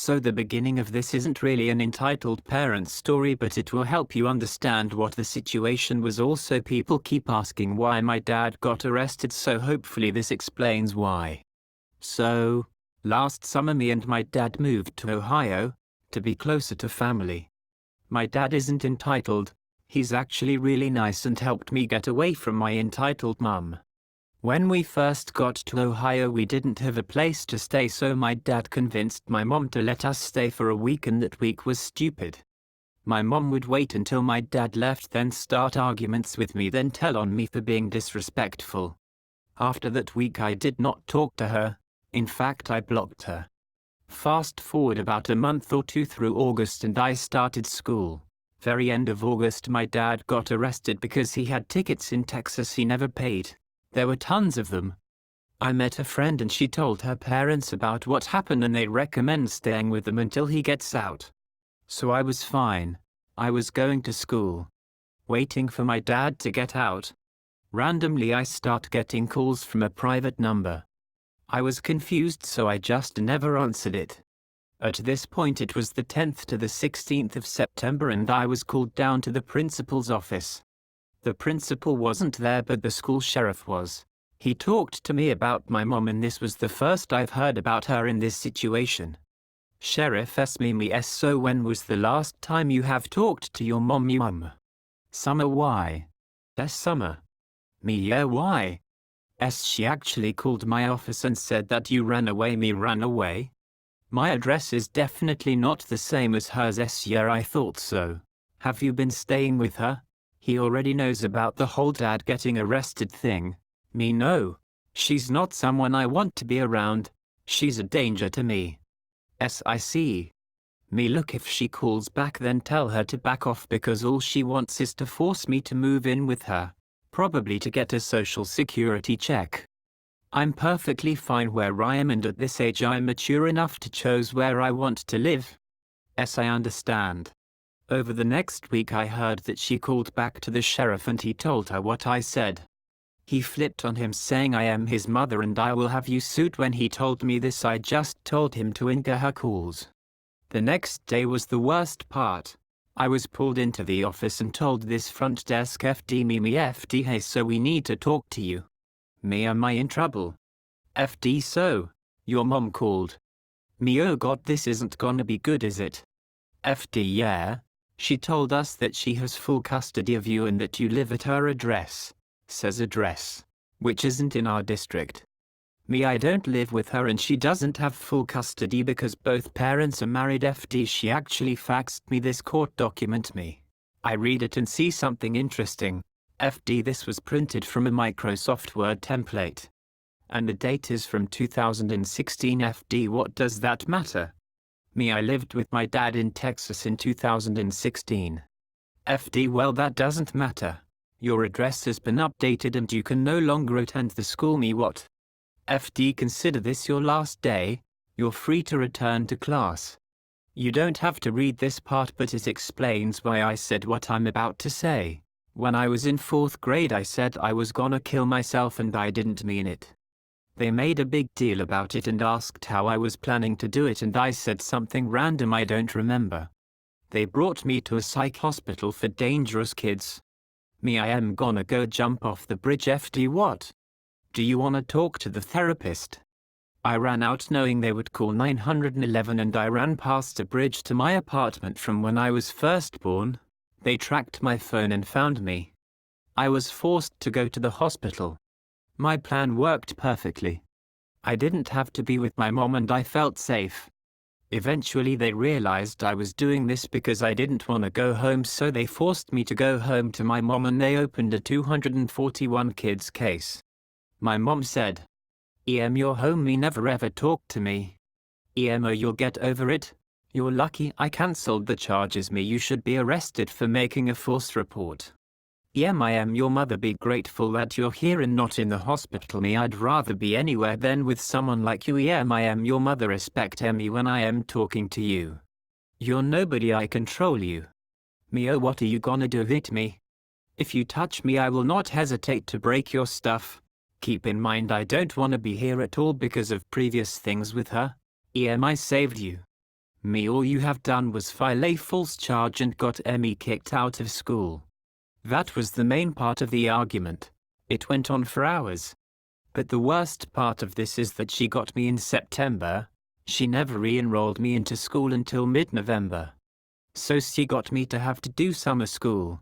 So the beginning of this isn't really an entitled parent story, but it will help you understand what the situation was. Also, people keep asking why my dad got arrested, so hopefully this explains why. So, last summer me and my dad moved to Ohio, to be closer to family. My dad isn't entitled, he's actually really nice and helped me get away from my entitled mum. When we first got to Ohio we didn't have a place to stay, so my dad convinced my mom to let us stay for a week, and that week was stupid. My mom would wait until my dad left, then start arguments with me, then tell on me for being disrespectful. After that week I did not talk to her, in fact I blocked her. Fast forward about a month or two through August and I started school. Very end of August my dad got arrested because he had tickets in Texas he never paid. There were tons of them. I met a friend and she told her parents about what happened and they recommend staying with them until he gets out. So I was fine. I was going to school, waiting for my dad to get out. Randomly I start getting calls from a private number. I was confused, so I just never answered it. At this point it was the 10th to the 16th of September and I was called down to the principal's office. The principal wasn't there, but the school sheriff was. He talked to me about my mom, and this was the first I've heard about her in this situation. Sheriff asked me, so when was the last time you have talked to your mum? Summer. Why? Summer. Me. Yeah, why? She actually called my office and said that you ran away. Me ran away? My address is definitely not the same as hers. Yeah, I thought so. Have you been staying with her? He already knows about the whole dad getting arrested thing. Me. No. She's not someone I want to be around. She's a danger to me. I see. Me. Look, if she calls back then tell her to back off, because all she wants is to force me to move in with her. Probably to get a social security check. I'm perfectly fine where I am, and at this age I'm mature enough to choose where I want to live. I understand. Over the next week I heard that she called back to the sheriff and he told her what I said. He flipped on him, saying I am his mother and I will have you sued. When he told me this I just told him to ignore her calls. The next day was the worst part. I was pulled into the office and told this front desk FD, hey, so we need to talk to you. Me, am I in trouble? FD, so your mom called. Me, oh god, this isn't gonna be good, is it? FD, yeah. She told us that she has full custody of you and that you live at her address. Says address, which isn't in our district. Me, I don't live with her and she doesn't have full custody because both parents are married. FD, she actually faxed me this court document. Me, I read it and see something interesting. FD, this was printed from a Microsoft Word template. And the date is from 2016. FD, what does that matter? Me, I lived with my dad in Texas in 2016. FD, well, that doesn't matter. Your address has been updated and you can no longer attend the school. Me, what? FD, consider this your last day. You're free to return to class. You don't have to read this part, but it explains why I said what I'm about to say. When I was in 4th grade I said I was gonna kill myself and I didn't mean it. They made a big deal about it and asked how I was planning to do it and I said something random I don't remember. They brought me to a psych hospital for dangerous kids. Me, I am gonna go jump off the bridge. FD, what? Do you wanna talk to the therapist? I ran out knowing they would call 911 and I ran past a bridge to my apartment from when I was first born. They tracked my phone and found me. I was forced to go to the hospital. My plan worked perfectly. I didn't have to be with my mom and I felt safe. Eventually they realized I was doing this because I didn't want to go home, so they forced me to go home to my mom and they opened a 241 kids case. My mom said, you're home. Me, never ever talked to me. Oh, you'll get over it. You're lucky I cancelled the charges. Me, you should be arrested for making a false report. I am your mother. Be grateful that you're here and not in the hospital. Me, I'd rather be anywhere than with someone like you. I am your mother. Respect me when I am talking to you. You're nobody. I control you. Me, oh, what are you gonna do? Hit me? If you touch me I will not hesitate to break your stuff. Keep in mind I don't want to be here at all because of previous things with her. I saved you. Me, all you have done was file a false charge and got me kicked out of school. That was the main part of the argument. It went on for hours. But the worst part of this is that she got me in September. She never re-enrolled me into school until mid-November. So she got me to have to do summer school.